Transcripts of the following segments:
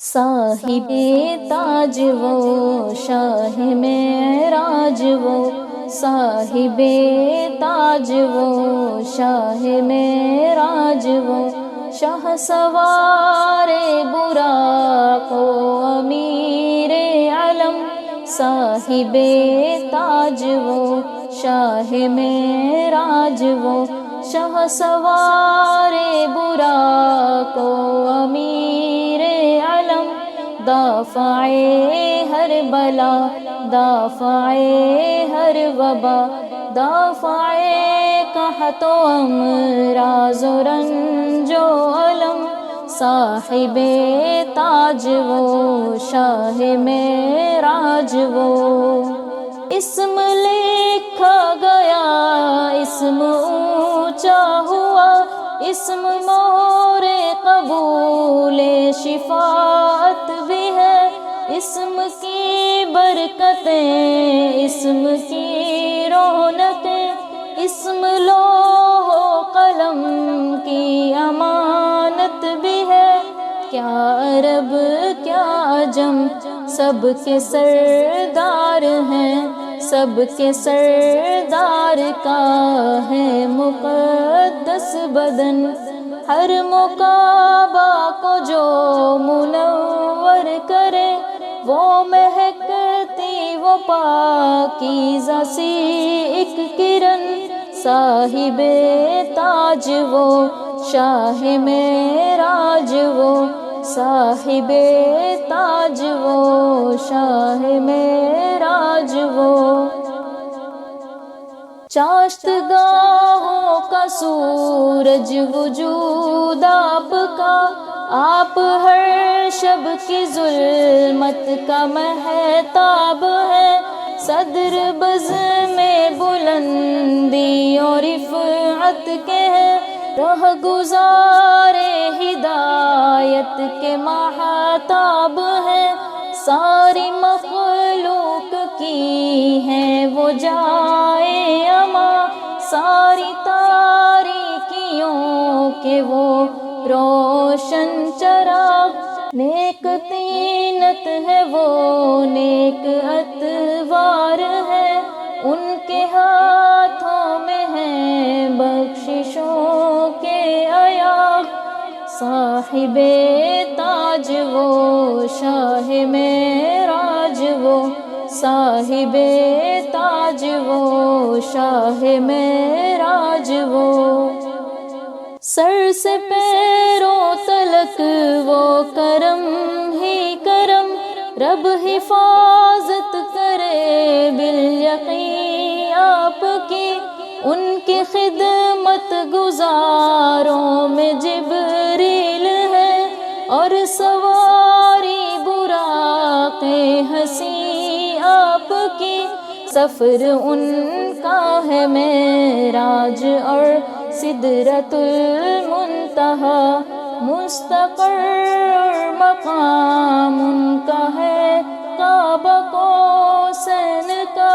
صاحب تاج وہ شاہ معراج وہ، صاحب تاج وہ شاہ معراج وہ، شاہ سوار براق و امیر علم، صاحب تاج وہ شاہ معراج وہ، شاہ سوار براق و امیر علم، دافع ہر بلا، دافع ہر وبا، دافع قحط و امراض و رنج و الم، صاحب تاج وہ شاہ معراج وہ۔ اسم لکھا گیا اسم اونچا ہوا، اسم مور قبول شفاعت بھی ہے، اسم کی برکتیں اسم کی رونقیں، اسم لوح و قلم کی امانت بھی ہے، کیا عرب کیا عجم سب کے سردار ہیں، سب کے سردار کا ہے مقدس بدن، ہر مکعبہ کو جو منور کرے وہ مہکتی وہ پاکیزہ سی ایک کرن، صاحب تاج وہ شاہ معراج وہ، صاحب تاج وہ شاہ معراج وہ۔ چاشت گاہوں کا سورج وجود آپ کا، آپ ہر شب کی ظلمت کا مہتاب ہے، صدر بزم میں بلندی اور رفعت کے ہیں، رہ گزار ہدایت کے مہتاب ہیں، ساری مخلوق کی ہیں وہ جائے اما، ساری تاریکیوں کے وہ روشن چراغ، نیک طینت ہے وہ نیک اتوار ہے، ان کے ہاتھوں میں ہیں بخششوں کے ایاغ، صاحب تاج وہ شاہ معراج وہ، صاحب تاج وہ شاہ معراج وہ۔ سر سے پیروں تلک وہ کرم ہی کرم، رب حفاظت کرے بالیقین آپ کی، ان کی خدمت گزاروں میں جبریل ہے، اور سواری براق حسین آپ کی، سفر ان کا ہے معراج اور سدرۃ المنتہا، مستقر اور مقام ان کا ہے قاب قوسین کا،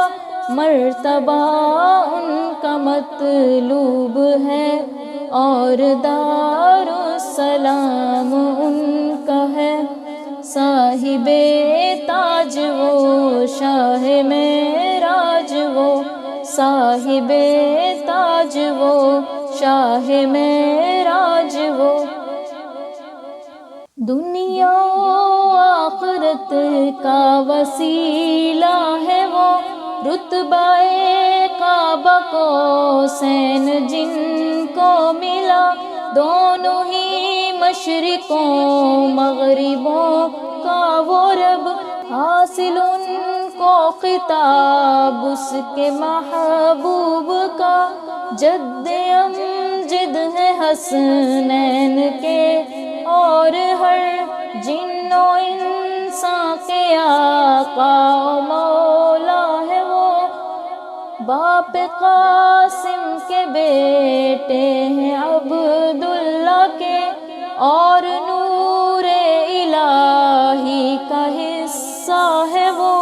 مرتبہ ان کا مطلوب ہے اور دار السلام ان کا ہے، صاحب تاج وہ شاہ معراج وہ، صاحب تاج وہ شاہ معراج وہ۔ دنیا و آخرت کا وسیلہ ہے وہ، رتبہ قاب قوسین جن کو ملا، دونوں ہی مشرقوں مغربوں کا وہ رب، حاصل ان کو خطاب اس کے محبوب کا، جد امجد ہے حسنین کے اور ہر جن و انسان کے آقا و مولا ہے وہ، باپ قاسم کے بیٹے ہیں عبداللہ کے، اور نور الہی کا حصہ ہے وہ،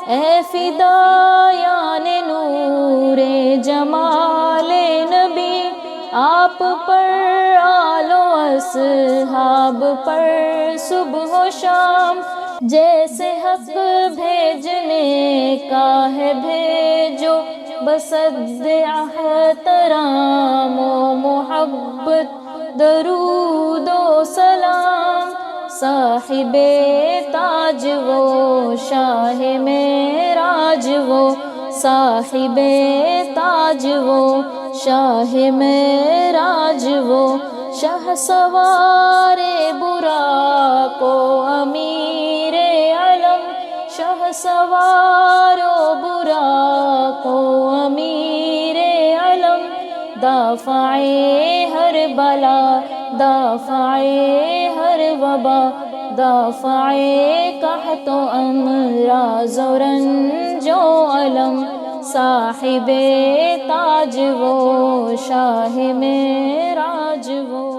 اے فدایان نور جمال نبی، آپ پر آل و اصحاب پر صبح شام، جیسے حق بھیجنے کا ہے بھیجو، بصد احترام و محبت درود و سلام، صاحب تاج وہ شاہ معراج وہ، صاحب تاج وہ شاہ معراج وہ، شاہ سوار براق و امیر علم، شاہ سوار و براق و امیر علم، دافع ہر بلا، دافع ہر وبا، دافع قحط و امراض و رنج و الم، صاحب تاج وہ شاہ معراج وہ۔